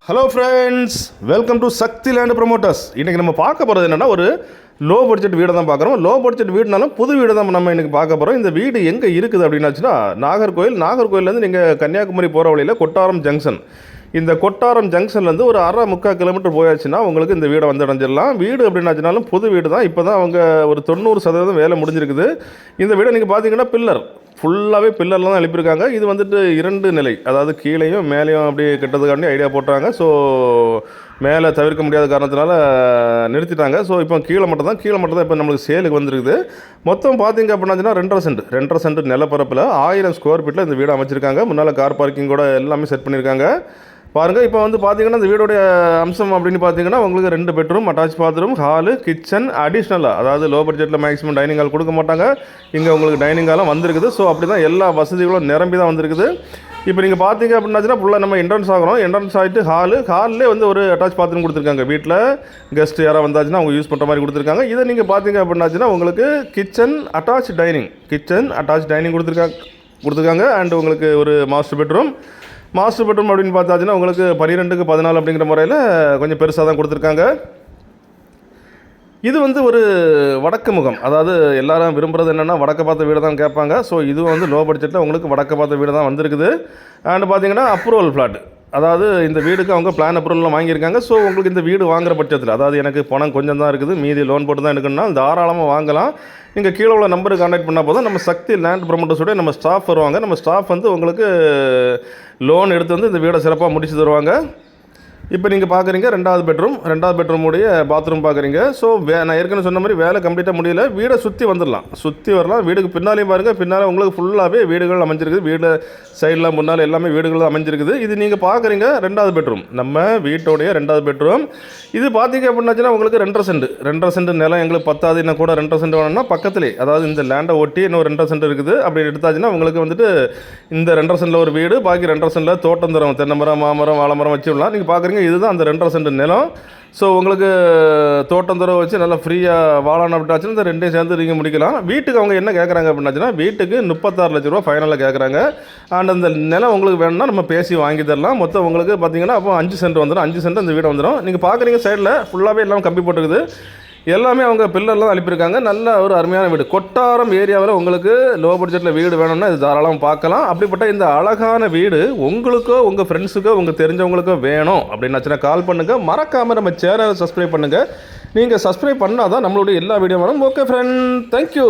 Hello friends, welcome to Shakti Land Promoters. இன்றைக்கி நம்ம பார்க்க போகிறது என்னென்னா, ஒரு லோ பட்ஜெட் வீடை தான் பார்க்குறோம். லோ பட்ஜெட் வீடுனாலும் புது வீடு தான் நம்ம இன்றைக்கி பார்க்க போகிறோம். இந்த வீடு எங்கே இருக்குது அப்படின்னாச்சுன்னா, நாகர்கோயிலேருந்து நீங்கள் கன்னியாகுமரி போகிற வழியில் கொட்டாரம் ஜங்ஷன். இந்த கொட்டாரம் ஜங்ஷன்லேருந்து ஒரு 1/2-3/4 கிலோமீட்டர் போயாச்சுன்னா உங்களுக்கு இந்த வீடை வந்து அடைஞ்சிடலாம். வீடு அப்படின்னாச்சுனாலும் புது வீடு தான். இப்போ தான் அவங்க ஒரு 90% வேலை முடிஞ்சிருக்குது. இந்த வீடை நீங்கள் பார்த்தீங்கன்னா ஃபுல்லாகவே பில்லர்லாம் தான் எழுப்பியிருக்காங்க. இது வந்துட்டு 2 நிலை, அதாவது கீழேயும் மேலேயும் அப்படி கட்டுறதுக்காண்டி ஐடியா போட்டுறாங்க. ஸோ மேலே தவிர்க்க முடியாத காரணத்தினால நிறுத்திட்டாங்க. ஸோ இப்போ கீழே மட்டும் தான் இப்போ நம்மளுக்கு சேலுக்கு வந்துருக்குது. மொத்தம் பார்த்தீங்க அப்படின்னாச்சுன்னா 2.5 சென்ட் நிலப்பரப்பில் 1000 ஸ்கொயர் ஃபீட்டில் இந்த வீடு அமைச்சிருக்காங்க. முன்னால் கார் பார்க்கிங் கூட எல்லாமே செட் பண்ணியிருக்காங்க. பாருங்கள், இப்போ வந்து பார்த்தீங்கன்னா இந்த வீடுடைய அம்சம் அப்படின்னு பார்த்தீங்கன்னா உங்களுக்கு 2 bedroom, attach bathroom, hall, kitchen, அடிஷ்னலாக, அதாவது லோ பட்ஜெட்டில் மேக்ஸிமம் டைனிங் ஹால் கொடுக்க மாட்டாங்க. இங்கே உங்களுக்கு டைனிங் ஹாலும் வந்திருக்குது. ஸோ அப்படி தான் எல்லா வசதிகளும் நிரம்பி தான் வந்திருக்குது. இப்போ நீங்கள் பார்த்தீங்க அப்படின்னாச்சுன்னா ஃபுல்லாக நம்ம என்ட்ரன்ஸ் ஆகிறோம். என்ட்ரன்ஸ் ஆகிட்டு ஹாலிலே வந்து ஒரு அட்டாச் பாத்ரூம் கொடுத்துருக்காங்க. வீட்டில் கெஸ்ட் யாராவது வந்தாச்சுன்னா அவங்க யூஸ் பண்ணுற மாதிரி கொடுத்துருக்காங்க. இதை நீங்கள் பார்த்தீங்க அப்படின்னாச்சுன்னா உங்களுக்கு கிச்சன் அட்டாச் டைனிங் கொடுத்துருக்காங்க. அண்ட் உங்களுக்கு ஒரு மாஸ்டர் பெட்ரூம் அப்படின்னு பார்த்தாச்சுன்னா உங்களுக்கு 12க்கு 14 அப்படிங்கிற முறையில் கொஞ்சம் பெருசாக தான் கொடுத்துருக்காங்க. இது வந்து ஒரு வடக்கு முகம், அதாவது எல்லாரும் விரும்புகிறது என்னென்னா வடக்க பார்த்த வீடு தான் கேட்பாங்க. ஸோ இதுவும் வந்து லோ பட்ஜெட்டில் உங்களுக்கு வடக்க பார்த்த வீடு தான் வந்திருக்குது. அண்ட் பார்த்தீங்கன்னா அப்ரூவல் ஃப்ளாட், அதாவது இந்த வீடுக்கு அவங்க பிளான் அப்ரூவல்லாம் வாங்கியிருக்காங்க. ஸோ உங்களுக்கு இந்த வீடு வாங்குற பட்சத்தில், அதாவது எனக்கு பணம் கொஞ்சம் தான் இருக்குது, மீதி லோன் போட்டு தான் எடுக்கணும்னா தாராளமாக வாங்கலாம். நீங்கள் கீழே உள்ள நம்பருக்கு கான்டாக்ட் பண்ணால் போதும், நம்ம சக்தி லேண்ட் ப்ரொமோட்டர்ஸோட நம்ம ஸ்டாஃப் வருவாங்க. நம்ம ஸ்டாஃப் வந்து உங்களுக்கு லோன் எடுத்து வந்து இந்த வீடை சிறப்பாக முடிச்சு தருவாங்க. இப்போ நீங்கள் பார்க்குறீங்க 2வது பெட்ரூமுடைய பாத்ரூம் பார்க்குறீங்க. ஸோ நான் ஏற்கனவே சொன்ன மாதிரி வேலை கம்ப்ளீட்டாக முடியல. வீடை சுற்றி வரலாம். வீடுக்கு பின்னாலேயும் பாருங்கள், பின்னால் உங்களுக்கு ஃபுல்லாகவே வீடுகள் அமைஞ்சிருக்குது. வீடு சைடெலாம் முன்னால் எல்லாமே வீடுகள் அமைஞ்சிருக்குது. இது நீங்கள் பார்க்குறீங்க 2வது பெட்ரூம், நம்ம வீட்டோடைய 2வது பெட்ரூம். இது பார்த்தீங்க அப்படின்னாச்சுன்னா உங்களுக்கு 2.5 சென்ட் நிலம் எங்களுக்கு பத்தாது. இன்னும் கூட 2 சென்ட் வேணும்னா பக்கத்துலேயே, அதாவது இந்த லேண்டை ஒட்டி இன்னும் 2 சென்ட் இருக்குது. அப்படி எடுத்தாச்சுன்னா உங்களுக்கு வந்துட்டு இந்த 2 சென்டில் ஒரு வீடு, பாக்கி 2 சென்டில் தோட்டம் தரும், தென்னை மரம், மாமரம், வாழை மரம் வச்சு விடலாம். நீங்கள் பார்க்குறீங்க இதுதான் அந்த 2 சென்ட் நிலம். ஸோ உங்களுக்கு தோட்டம் தர வச்சு நல்லா ஃப்ரீயாக வாழணும் அப்படின்னாச்சுன்னா இந்த 2ஐயும் சேர்ந்து நீங்கள் முடிக்கலாம். வீட்டுக்கு அவங்க என்ன கேட்குறாங்க அப்படின்னாச்சுன்னா, வீட்டுக்கு 36 லட்ச ரூபா ஃபைனலாக கேட்குறாங்க. அண்ட் அந்த நிலம் உங்களுக்கு வேணும்னா நம்ம பேசி வாங்கி தரலாம். மொத்தம் உங்களுக்கு பார்த்தீங்கன்னா அப்போ 5 சென்ட் வந்துடும். 5 சென்ட் அந்த வீடு வந்துடும். நீங்கள் பார்க்குறீங்க சைடில் ஃபுல்லாகவே எல்லாம் கம்பி போட்டுருக்குது. எல்லாமே அவங்க பில்லர்லாம் அனுப்பியிருக்காங்க. நல்ல ஒரு அருமையான வீடு. கொட்டாரம் ஏரியாவில் உங்களுக்கு லோ பட்ஜெட்டில் வீடு வேணும்னா இது தாராளமாக பார்க்கலாம். அப்படிப்பட்ட இந்த அழகான வீடு உங்களுக்கோ உங்கள் ஃப்ரெண்ட்ஸுக்கோ உங்கள் தெரிஞ்சவங்களுக்கோ வேணும் அப்படின்னாச்சுன்னா கால் பண்ணுங்கள். மறக்காமல் நம்ம சேனலை சப்ஸ்கிரைப் பண்ணுங்கள். நீங்கள் சப்ஸ்கிரைப் பண்ணால் தான் நம்மளுடைய எல்லா வீடியோ வரும். Okay friend, thank you.